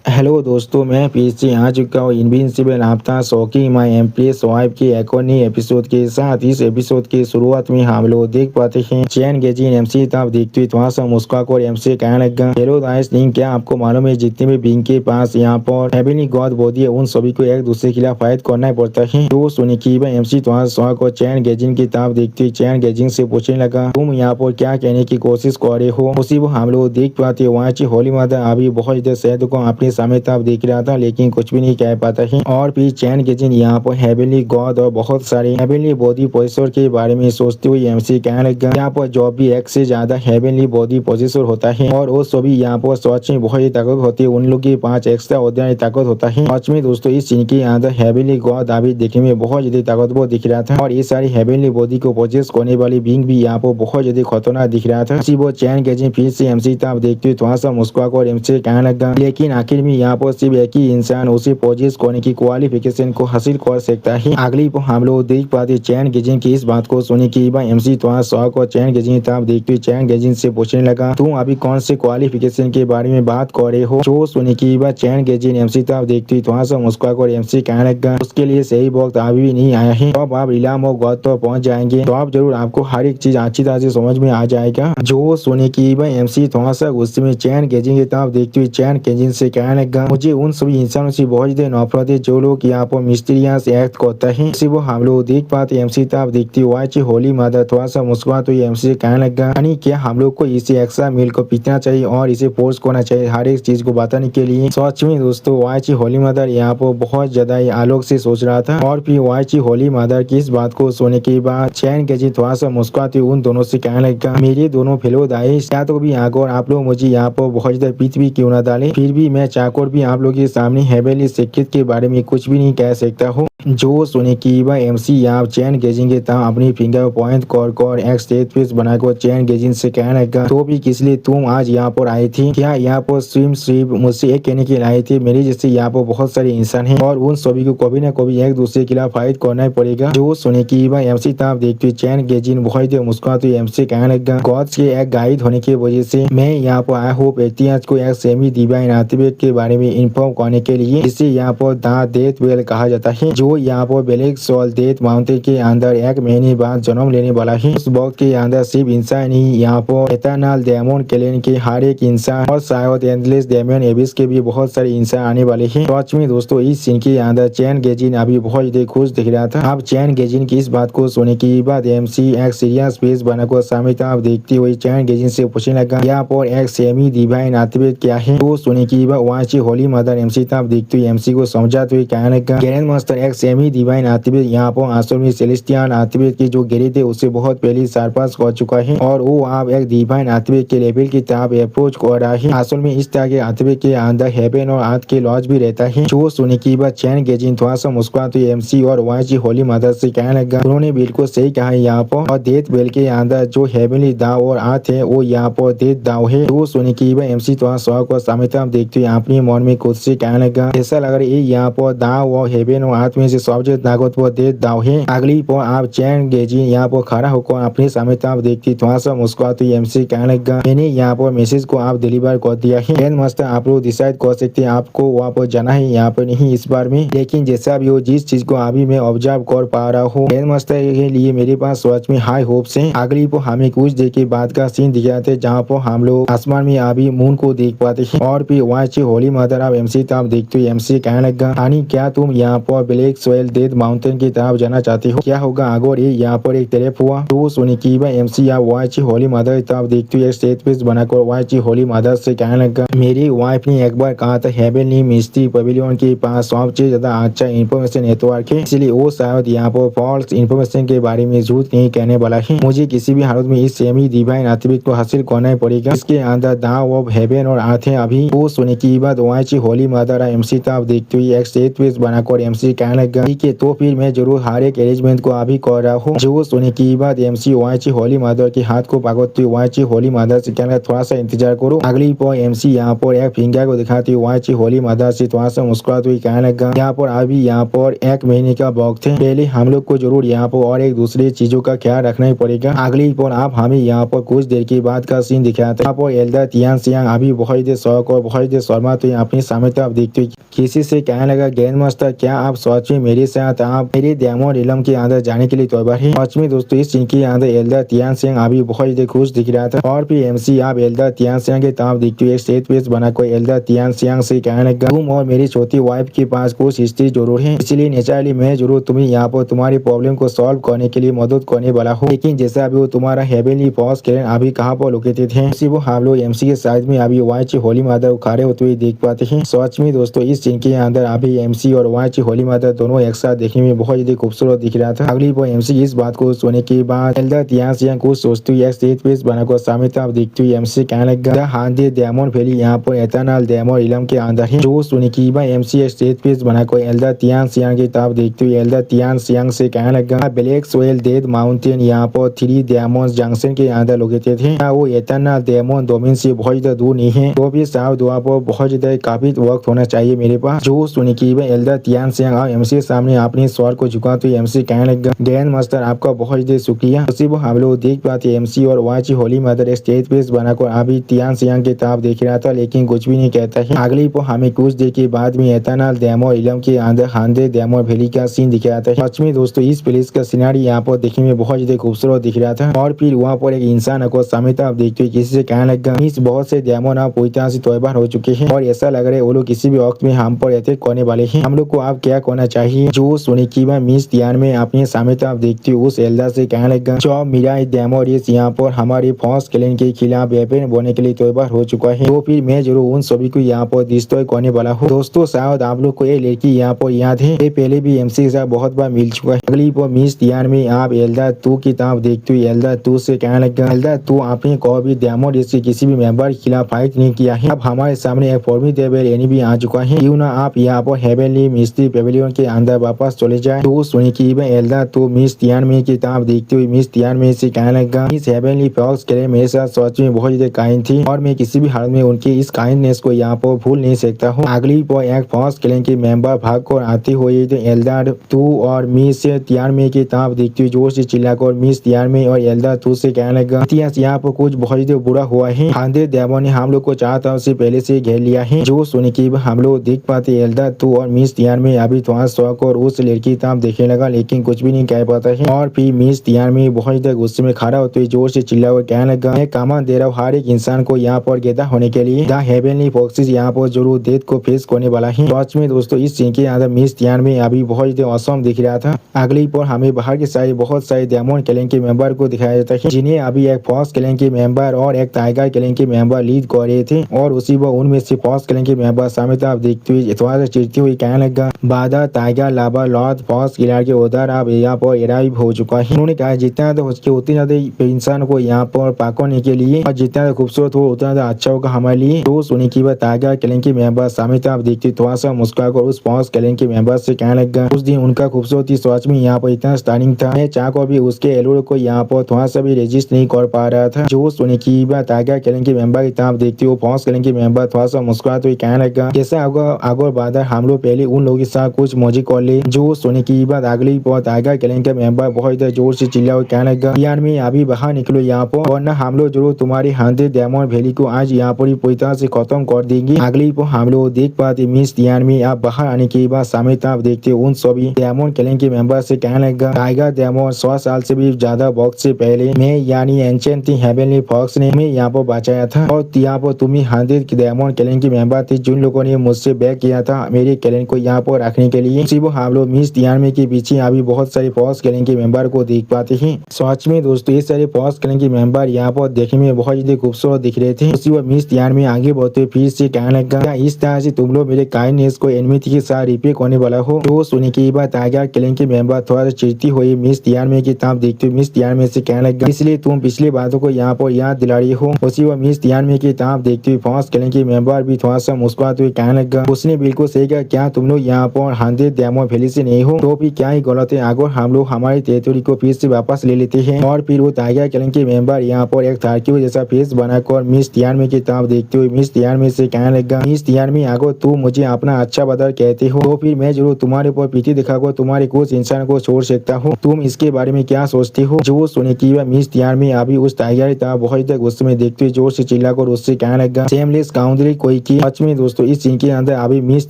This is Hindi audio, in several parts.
हेलो दोस्तों, मैं फिर से आ चुका हूँ इनविंसिबल आफ्टर शॉकिंग माई एम्प्रेस वाइफ के एक और नए एपिसोड के साथ। इस एपिसोड के शुरुआत में हम लोग देख पाते हैं चैन गेजिन एमसी तब देखते हुए थोड़ा सा मुस्कुरा कर एमसी कहने लगा, हेलो गाइस, क्या आपको मालूम है जितने भी बिंग के पास यहाँ पर हेवनली गॉड बॉडी है उन सभी को एक दूसरे के खिलाफ फाइट करना पड़ता है। तो सुनी की एमसी थोड़ा सा को चैन गेजिन की ताब देखते हुए चैन गेजिन से पूछने लगा, तुम यहाँ पर क्या कहने की कोशिश कर रहे हो। उसी वो हम लोग देख पाते वहाँ होली माता अभी बहुत ज्यादा शहद को अपने सामने तब देख रहा था लेकिन कुछ भी नहीं कह पाता है। और फिर चैन गेजिन यहाँ पर हेवनली गॉड और बहुत सारे हेवनली बॉडी पोजेसर के बारे में सोचते हुए एमसी कहने लगा, यहाँ पर जो भी एक से ज्यादा हेवनली बॉडी पोजेसर होता है और वो सभी यहाँ पर सच में बहुत ही ताकत होती है, उन लोग के पास एक्स्ट्रा ऑर्डिनरी ताकत होता है। सच में दोस्तों इस सीन के अंदर हेवनली गॉड अभी देखने में बहुत ज्यादा ताकतवर दिख रहा था और ये सारी हेवनली बॉडी को पोजेस करने वाली बिंग भी यहाँ पर बहुत ज्यादा खतरनाक दिख रहा था। वो चैन गेजिन फिर से एमसी तब देखते हुए थोड़ा सा मुस्कुरा कर एमसी कहने लगा, लेकिन आखिर में यहाँ पर सिर्फ एक ही इंसान उसे पोजेस करने की क्वालिफिकेशन को हासिल कर सकता है। अगली पर हम लोग देख पाते चैन गेजिन की इस बात को सुनी की एमसी थोड़ा शौक और चैन गेजिन तब देखते हुए चैन गेजिन से पूछने लगा, तुम अभी कौन से क्वालिफिकेशन के बारे में बात कर रहे हो। जो सुनी की चैन गेजिन एमसी तब देखते हुए थोड़ा सा मुस्कुरा कर एमसी कहने लगा, उसके लिए सही वक्त अभी भी नहीं आया है। अब आप इलाम और गौत तो पहुंच जाएंगे तो आप जरूर आपको हर एक चीज अच्छी तरह से समझ में आ जाएगा। जो सुनी की एमसी थोड़ा सा गुस्से में चैन गेजिन की तरफ देखते हुए चैन गेजिन से कहने लगा, मुझे उन सभी इंसानों से बहुत ज्यादा नफरत है जो लोग यहाँ पर मिस्टीरियस एक्ट करता है। इसी वो हम लोग देख पाते एमसी तब देखते हुए होली मदर थोड़ा सा मुस्कुरा तो एमसी से कहने लगा, यानी क्या हम लोग को इसे एक्स्ट्रा मिल को पीतना चाहिए और इसे फोर्स करना चाहिए हर एक चीज को बताने के लिए। सच में दोस्तों वाइची होली मदर यहाँ पर बहुत ज्यादा आलोक से सोच रहा था और फिर वाइची होली मदर की इस बात को सुनने के बाद चैन गेजिन थोड़ा सा मुस्कुराते उन दोनों से कहने लगा, मेरे दोनों फेलो दाइस, क्या तो भी आकर आप लोग मुझे यहाँ पर बहुत ज्यादा पीठ भी क्यों ना डाले, फिर भी मैं चाहकर भी आप लोग के सामने हेवनली सीक्रेट के बारे में कुछ भी नहीं कह सकता हूँ। जो सुने की एमसी यहाँ चैन गेजिन के तब अपनी फिंगर पॉइंट कर एक स्टेज पीस बनाकर चैन गेजिन से कहने लगा, तो भी किस लिए तुम आज यहाँ पर आई थी, क्या यहाँ पर सिर्फ मुझसे एक कहने के लिए आई थी। मेरे जैसे यहाँ पर बहुत सारे इंसान हैं और उन सभी को कभी न कभी एक दूसरे के खिलाफ फाइट करना पड़ेगा। जो सुने की एमसी तब देखते चैन गेजिन बहुत मुस्कुराते एमसी कहने लगा, गॉड्स के एक गाइड होने की वजह से मैं यहाँ पर आया हूँ व्यक्तियाज को एक सेमी डिवाइन आर्टिफैक्ट के बारे में इन्फॉर्म करने के लिए, जिसे यहाँ पर द डेथ वेल कहा जाता है, जो यहाँ पर ब्लैक सोल डेथ माउंटेन के अंदर एक महीने बाद जन्म लेने वाला है। उस वक्त के अंदर सिर्फ इंसान ही यहाँ पर एटर्नल डेमन क्लैन के हर एक इंसान और शायद एंडलेस डेमन एबिस के भी बहुत सारे इंसान आने वाले हैं। सच में दोस्तों इस सीन के अंदर चैन गेजिन अभी बहुत ज्यादा खुश दिख रहा था। अब चैन गेजिन की इस बात को सुनने के बाद एमसी एक सीरियस फेस बनाकर सामने तरफ देखते हुए चैन गेजिन से पूछने लगा, यहाँ पर एक सेमी डिवाइन आर्टिफैक्ट क्या है। तो सुनने की वहाँ से होली मदर एमसी तरफ देखते हुए एमसी को समझाते हुए कहने लगा, ग्रैंड मास्टर एक सेमी डिवाइन आर्टिफैक्ट यहाँ पर असल में सेलेस्टियल आर्टिफैक्ट की जो गिरे थे उससे बहुत पहले सरपास कर चुका है और वो आप एक डिवाइन आर्टिफैक्ट के लेवल की तरफ अप्रोच कर रहा है। असल में इस तरह के आर्टिफैक्ट के अंदर हेवन और अर्थ के लॉज भी रहता है। जो सुनने की चैन गेजिन थोड़ा सा मुस्कुराते हुए एमसी और वाई होली मदर से कहने लगा, उन्होंने बिल्कुल सही कहा है यहाँ पर, और डेथ वेल के अंदर जो हेवनली दाव और अर्थ है वो यहाँ पर डेथ दाव है। तो सुनने की एमसी थोड़ा शौक और सामने देखते हुए अपने मन में खुद से कहने लगा, ऐसा लग रहा है यहाँ पर दाव और हेवन और अर्थ में से सबसे ताकतवर डेथ दाव है। अगली पर आप चैन गेजिन यहाँ पर खड़ा होकर अपने सामने देखती थोड़ा सा मुस्कुराते एमसी कहने लगा, मैंने यहाँ पर मैसेज को आप डिलीवर कर दिया है। ग्रैंड मास्टर आप लोग डिसाइड कर सकते हैं आपको वहाँ पर जाना है यहाँ पर नहीं इस बार में, लेकिन जैसा भी हो जिस चीज को अभी मैं ऑब्जर्व कर पा रहा हूँ ग्रैंड मास्टर के लिए मेरे पास सच में हाई होप्स हैं। अगली पर हमें कुछ देर के बाद का सीन दिख रहा था जहाँ पर हम लोग आसमान में अभी मून को देख पाते हैं और फिर वहाँ से होली मदर आप एमसी तब देखते हुए एमसी कहने लगा, हानी क्या तुम यहाँ पर ब्लैक सोइल डेथ माउंटेन की तरफ जाना चाहते हो, क्या होगा अगर ये यहाँ पर एक तरफ हुआ। तो सुनी की एमसी या वाइची होली मदर तब देखते हुए स्टेज पीस बनाकर वाइची होली मदर से कहने लगा, मेरी वाइफ ने एक बार कहा था हेवनली मिस्ट्री पवेलियन के पास सबसे ज्यादा अच्छा इंफॉर्मेशन नेटवर्क है, इसलिए वो शायद यहाँ पर फॉल्स इंफॉर्मेशन के बारे में झूठ नहीं कहने वाला है। मुझे किसी भी हालत में इस सेमी डिवाइन आर्टिफैक्ट को हासिल करना ही पड़ेगा, इसके अंदर दाव ऑफ हेवन और अर्थ है। अभी वो सुनी की वाइची होली मदर एमसी तब देखते हुए एक स्टेज पीस बनाकर एमसी कहने लगा ठीक है तो फिर मैं जरूर हर एक अरेंजमेंट को अभी कर रहा हूँ। जो सुनने की बात MC वाची होली मदर के हाथ को पकड़ती वाची होली मदर से कहना थोड़ा सा इंतजार करो। अगली पर MC यहाँ पर एक फिंगर को दिखाती वाची होली मदर से थोड़ा सा मुस्कुराते हुए कहने लगा यहाँ पर अभी यहाँ पर 1 महीने का वक्त है, पहले हम लोग को जरूर यहाँ पर और एक दूसरे चीजों का ख्याल रखना ही पड़ेगा। अगली पर आप हमें यहाँ पर कुछ देर के बाद का सीन दिखाते यहाँ पर एल्डर तियान सियांग अभी बहुत शौक और बहुत शर्मा तो अपनी सामने तरफ देखते हुए किसी से कहने लगा ग्रैंड मास्टर क्या आप सच में मेरे साथ आप मेरे डायमंड इलम के अंदर जाने के लिए तैयार है। सच में दोस्तों इस सीन के अंदर एल्डर तियान सियांग अभी बहुत खुश दिख रहा था और फिर MC आप एल्डर तियान सियांग के तरफ देखते हुए स्टेज पे बनाकर एल्डर तियान सियांग से कहने लगा तुम और मेरी छोटी वाइफ के पास कुछ हिस्ट्री जरूर है, इसलिए नेचुरली मैं जरूर तुम्हें यहाँ पर तुम्हारी प्रॉब्लम को सॉल्व करने के लिए मदद करने वाला हूँ। लेकिन जैसा अभी वो तुम्हारा हेवनली फॉक्स क्लैन अभी कहाँ पर लोकेटेड है उसी वो हम लोग MC के साइड में अभी वाची होली मदर खड़े होते हुए देख पाते हैं। सच में दोस्तों इस सीन के अंदर अभी MC और वाची होली मदर दोनों एक साथ देखने में बहुत ज्यादा खूबसूरत दिख रहा था। अगली बार MC इस बात को सुनने के बाद एल्डर तियान सियांग को सोचते हुए स्टेज पे बनाकर सामने तरफ देखते हुए MC कहने लगा हांडे डायमंड वैली यहाँ पर एटर्नल डायमंड इलम के अंदर है। जो सुनने की बात MC स्टेज पे बनाकर एल्डर तियान सियांग की तरफ देखते हुए एल्डर तियान सियांग से कहने लगा ब्लैक सोयल डेड माउंटेन यहाँ पर 3 डायमंड जंक्शन के अंदर लोकेटेड है। वो एटर्नल डायमंड डोमेन से बहुत ज्यादा दूर नहीं है तो भी साफ दुआ पर बहुत ज्यादा काफी वक्त होना चाहिए मेरे पास। जो सुनने की बात एल्डर तियान सियांग और MC सामने अपने स्वर को झुकाते हुए MC कहने लगा ग्रैंड मास्टर आपका बहुत ज्यादा शुक्रिया। उसी वो हम लोग देख पाते MC और वाची होली मदर स्टेज पे बनाकर अभी तियान सियांग की तरफ देख रहा था लेकिन कुछ भी नहीं कहता है। अगली पर हमें कुछ देर के बाद में एटर्नल डायमंड इलम के अंदर हांडे डायमंड वैली का सीन दिखाता है। सच में दोस्तों इस प्लेस का सिनारी यहाँ पर देखने में बहुत ज्यादा खूबसूरत दिख रहा था और फिर वहाँ पर एक इंसान को सामने तरफ देखते हुए किसी से कहने लगा इस बहुत से डायमंड आप पूरी तरह से तैयार हो चुके हैं और ऐसा लग रहा है वो लोग किसी भी वक्त में हम पर अटैक करने वाले हैं, हम लोग को आप क्या करना चाहिए। जो सुने की बात मिस तियान में अपने सामने तरफ देखते हुए उस एल्डर से कहने लगा जो मेरा डायमंड इस यहाँ पर हमारे फॉक्स क्लैन के खिलाफ वेपन बनने के लिए तैयार हो चुका है तो फिर मैं जरूर उन सभी को यहाँ पर डिस्ट्रॉय करने वाला हूँ। दोस्तों शायद आप लोग को ये लड़की यहाँ पर याद है, ये पहले भी MC के साथ बहुत बार मिल चुका है। अगली पर मिस तियान में आप एल्डर तू की तरफ देखते हुए एल्डर तू से कहने लगा एल्डर तू आपने कभी डायमंड इसके किसी भी मेंबर के खिलाफ फाइट नहीं किया है, अब हमारे सामने एक फॉर्मिडेबल एनिमी आ चुका है, क्यों ना आप यहाँ पर हेवनली मिस्ट्री पेविलियन के अंदर वापस चले जाए। तो सुनी की एल्डर तो मिस तियान में की तरफ देखते हुए मिस तियान में से कहने लगा इस हेवनली फॉक्स के लिए मेरे साथ सच में बहुत ज्यादा काइंड थी और मैं किसी भी हालत में उनकी इस काइंडनेस को यहाँ पर भूल नहीं सकता हूँ। अगली पर एक फॉक्स क्लैन के मेंबर भाग कर आते हुए तो एल्डर तू और मिस तियान में की तरफ देखते हुए जोर से चिल्लाकर मिस तियान में और एल्डर तू से कहने लगा इतिहास यहाँ पर कुछ बहुत ज्यादा बुरा हुआ है, हांडे डायमंड ने हम लोग को चार तरफ से पहले से घेर लिया है। जो सुने की हम लोग देख पाते एल्डर तू और मिस तियान में अभी थोड़ा शौक और उस लड़की तरफ देखने लगा लेकिन कुछ भी नहीं कह पाता है और फिर मिस तियान में बहुत ज्यादा गुस्से में खड़ा होते हुए जोर से चिल्ला और कहने लगा मैं कमांड दे रहा हूँ हर एक इंसान को यहाँ पर गैदर होने के लिए, द हेवनली फॉक्सेस यहाँ पर जरूर डेथ को फेस करने वाला है। सच में दोस्तों इस सीन के अंदर मिस तियान में अभी बहुत ज्यादा औसम दिख रहा था। अगली पर हमें बाहर के सारे बहुत सारे डायमंड क्लैन के मेंबर को दिखाया जाता है जिन्हें अभी एक फॉक्स क्लैन के मेंबर और एक टाइगर क्लैन के मेंबर लीड कर रहे थे और उसी पर उनमें से फॉक्स क्लैन के मेंबर सामने तरफ देखते हुए थोड़ा सा चिढ़ती हुई कहने लगा बादर टाइगर लाबर लॉर्ड फॉक्स किलर के उधर अब यहाँ पर अराइव हो चुका है। उन्होंने कहा जितना तो उसके उतनी ज्यादा इंसान को यहाँ पर पकड़ने के लिए और जितना ज्यादा खूबसूरत हो उतना ज्यादा अच्छा होगा हमारे लिए। तो सुनी की बात टाइगर क्लैन के मेंबर सामने तरफ देखते थोड़ा सा मुस्कुराकर उस फॉक्स क्लैन के मेंबर से कहने लगा उस दिन उनका खूबसूरती सच में यहाँ पर इतना स्टनिंग था, मैं चाह को भी उसके एलोर को यहाँ पर थोड़ा सा भी रेजिस्ट नहीं कर पा रहा था। जो सुनी की बात टाइगर क्लैन के मेंबर की तरफ देखते हुए फॉक्स क्लैन के मेंबर थोड़ा सा मुस्कुराते हुए कहने लगा जैसा अगर बादर हम लोग पहले उन लोगों के साथ कुछ मौजी कर ले। जो सुनी की बात अगली पर टाइगर क्लैन के मेंबर बहुत जोर से चिल्ला और कहने लगा यार में अभी बाहर निकलो यहाँ पर वरना हम लोग जरूर तुम्हारी हांडे डायमंड वैली को आज यहाँ पर पूरी तरह से खत्म कर देंगे। अगली पर हम लोग देख पाते मिस तियान में आप बाहर आने के बाद सामने तरफ देखते उन सभी डायमंड क्लैन के मेंबर से कहने लगा टाइगर डायमंड 100 साल से भी ज्यादा वक्त से पहले मैं यानी एंशिएंट हेवनली फॉक्स ने हमें यहाँ पर बचाया था और यहाँ पर तुम ही हांडे डायमंड क्लैन के मेंबर थे जिन लोगों ने मुझसे बैक किया था मेरे क्लैन को यहाँ पर रखने के लिए। सिर्फ हम लोग मिस तियान में के पीछे अभी बहुत सारे फॉक्स क्लैन के मेंबर को देख पाते हैं। सच में दोस्तों ये सारे फॉक्स क्लैन के मेंबर यहाँ पर देखने में बहुत ज्यादा खूबसूरत दिख रहे थे। उसी वक्त मिस तियान में आगे बढ़ते फिर से कहने लगा इस तरह से तुम लोग मेरे काइंडनेस को एनिमिटी के साथ रिपे करने वाला हो। तो सुनी की बात टाइगर क्लैन के मेंबर थोड़ा सा चिढ़ती हुई मिस तियान में की तरफ देखते हुए मिस तियान में से कहने लगा इसलिए तुम पिछली बातों को यहाँ पर याद दिला रही हो। उसी वक्त मिस तियान में की तरफ देखते हुए फॉक्स क्लैन के मेंबर भी थोड़ा सा मुस्कुराते हुए कहने लगा उसने बिल्कुल सही कहा, क्या तुम लोग यहाँ पर हांडे डेमो पहले से नहीं हो तो भी क्या ही गलत है अगर हम लोग हमारी टेरिटोरी को फिर से वापस ले लेते हैं। और फिर वो टाइगर क्लैन के मेंबर यहाँ पर एक तारकियों जैसा फेस बनाकर मिस तियानमी की तरफ देखते हुए मिस तियानमी से कहने लगा, मिस तियानमी अगर तू मुझे अपना अच्छा बदल कहते हो तो फिर मैं जरूर तुम्हारे ऊपर पीठी दिखाकर तुम्हारे कुछ इंसान को छोड़ सकता हूँ। तुम इसके बारे में क्या सोचते हो? जो सुने की मिस तियानमी अभी उस टाइगर की तरफ बहुत गुस्से में देखते हुए जोर से चिल्लाकर उससे कहने लगा, शेमलेस काउंसलर कोई की। सच में दोस्तों इस सीन के अंदर अभी मिस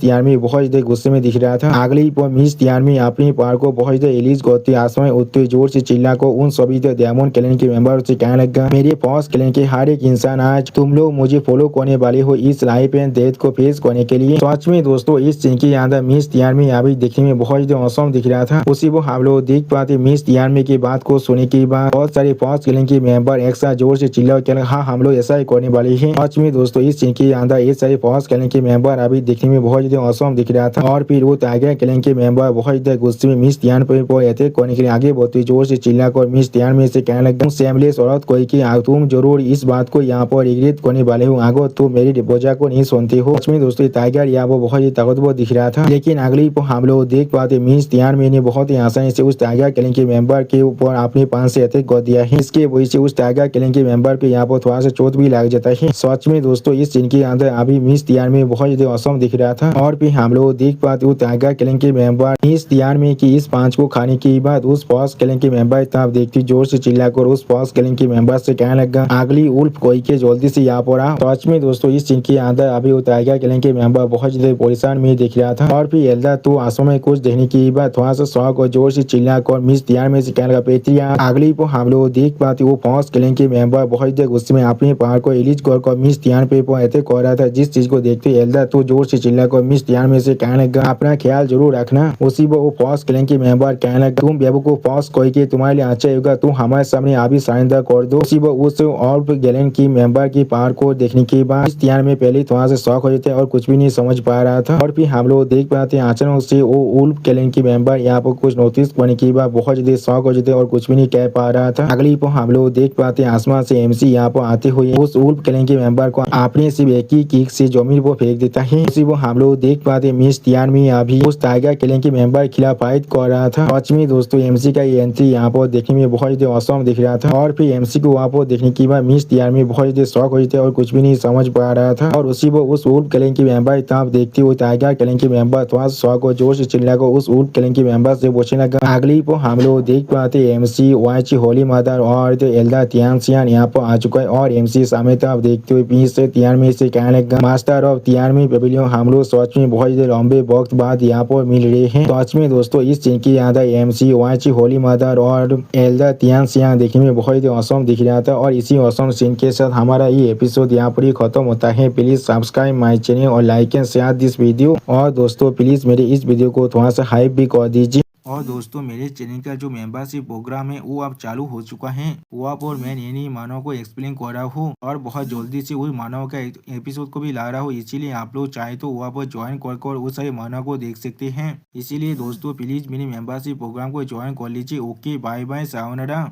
तियानमी बहुत गुस्से में दिख रहा था। अगली पर मिस तियानमी अपनी पार को बहुत रिलीज करते आसमान उठते जोर से चिल्लाकर उन सभी डायमंड क्लैन के मेंबर से कहने लगा, मेरे फॉक्स क्लैन के हर एक इंसान आज तुम लोग मुझे फॉलो करने वाले हो इस लाइफ एंड डेथ को फेस करने के लिए। सच में दोस्तों इस सीन के अंदर मिस तियानमी अभी देखने में बहुत औसम दिख रहा था। उसी वो हम लोग देख पाते मिस तियानमी की बात को सुनने के बाद बहुत सारे फॉक्स क्लैन के मेंबर एक साथ जोर से चिल्ला कर हाँ हम लोग ऐसा ही करने वाले हैं। सच में दोस्तों इस सीन के अंदर ये सारे फॉक्स क्लैन के मेंबर अभी देखने में बहुत औसम दिख रहा था। और फिर वो टाइगर क्लैन के मेंबर बहुत गुस्से में मिस तियानमी पर अटैक करने के लिए आगे बढ़ते जोर से चिल्लाकर मिस तियानमी से कहने लगा, शेमलेस औरत कोई की तुम जरूर इस बात को यहाँ पर रिग्रेट करने वाले हो अगर तुम मेरी वजह को नहीं सुनते हो। सच में दोस्तों टाइगर यहाँ वो बहुत ही ताकतवर दिख रहा था। लेकिन अगली को हम लोग देख पाते मिस तियानमी ने बहुत ही आसानी से उस टाइगर क्लैन के मेंबर के ऊपर अपने पान से अटैक कर दिया है। इसके वजह से उस टाइगर क्लैन के मेंबर को यहाँ पर थोड़ा सा चोट भी लग जाता है। सच में दोस्तों इस सीन के अंदर अभी मिस तियानमी बहुत ही औसम दिख रहा था। और फिर हम लोग देख पाते वो टाइगर क्लैन के मेंबर मिस तियानमी की इस पांच को खाने के बाद उस फॉक्स क्लैन के मेंबर तरफ देखती जोर से चिल्लाकर उस फॉक्स क्लैन के मेंबर से कहने लगा, अगली उल्फ कोई के जल्दी से यहाँ पर आ। सच में दोस्तों इस सीन के अंदर अभी वो टाइगर क्लैन के मेंबर बहुत ज्यादा परेशान में दिख रहा था। और फिर एल्डा तो आंसू में कुछ देखने की बाद थोड़ा सा शौक और जोर से चिल्लाकर मिस तियानमी से कहने लगा, पेट्रिया। अगली को हम लोग देख पाते वो फॉक्स क्लैन के मेंबर बहुत गुस्से में अपने पहाड़ को रिलीज कर मिस तियानमी पर अटैक कर रहा था। जिस चीज को देखते एल्डा तो जोर से चिल्लाकर मिस तियानमी से कहने लगा, अपना ख्याल जरूर रखना। उसी वो फॉक्स क्लैन के मेंबर कहने लगा, तुम बेवकूफ फॉक्स कोई के तुम्हारे लिए अच्छा होगा तुम हमारे सामने अभी सरेंडर कर दो। उसी वो उस ऑल्फ गैलेंट की मेंबर की पावर को देखने के बाद इस तियान में पहले थोड़ा सा शौक हो जाते और कुछ भी नहीं समझ पा रहा था। और फिर हम लोग देख पाते हैं अचानक से वो उल्फ गैलेंट की मेंबर यहाँ पर कुछ नोटिस करने के बाद बहुत ज्यादा शौक हो जाते और कुछ भी नहीं कह पा रहा था। अगली पर हम लोग देख पाते हैं आसमान से एमसी यहाँ पर आते हुए उस उल्फ गैलेंट के मेंबर को अपने सिर्फ एक ही किक से जमीन पर फेंक देता है। उसी वो हम लोग देख पाते मिस तियानमी अभी उस टाइगर क्लैन के मेंबर के खिलाफ फाइट कर रहा था। सच में दोस्तों एमसी का ये एंट्री यहाँ पर देखने में बहुत ज्यादा औसम दिख रहा था। और फिर एमसी को वहाँ पर देखने के बाद मिस तियानमी बहुत ज्यादा शौक हो जाते और कुछ भी नहीं समझ पा रहा था। और उसी वो उस उल्फ क्लैन के मेंबर तरफ देखते हुए टाइगर क्लैन के मेंबर थोड़ा शौक और जोर से चिल्लाकर उस उल्फ क्लैन के मेंबर से पूछने लगा। अगली को हम लोग देख पाते एमसी वाइची होली मदर और एल्डा तियानसियान यहाँ पर आ चुका है। और एमसी सामने तरफ देखते हुए पीस से तियानमी से कहने लगा, मास्टर ऑफ तियानमी पेविलियन हम लोग सच में बहुत लंबे वक्त बाद यहाँ पर मिल रहे हैं। सच में दोस्तों इस सीन के अंदर एमसी वाइची होली मदर और एल्डा तियानसियान देखने में बहुत औसम दिख रहा था। और इसी औसम सीन के साथ हमारा ये एपिसोड यहाँ पर ही खत्म होता है। प्लीज सब्सक्राइब माय चैनल और like and share this video. और दोस्तों प्लीज मेरे इस वीडियो को थोड़ा सा हाइप भी कर दीजिए। और दोस्तों मेरे चैनल का जो मेंबरशिप प्रोग्राम है वो अब चालू हो चुका है। वहाँ पर मैं नई मानव को एक्सप्लेन कर रहा हूँ और बहुत जल्दी से वही मानव का एपिसोड को भी ला रहा हूँ। इसीलिए आप लोग चाहे तो वहाँ पर ज्वाइन कर उस सारे मानव को देख सकते हैं। इसीलिए दोस्तों प्लीज मेरी मेंबरशिप प्रोग्राम को ज्वाइन कर लीजिए। Okay bye bye sayonara.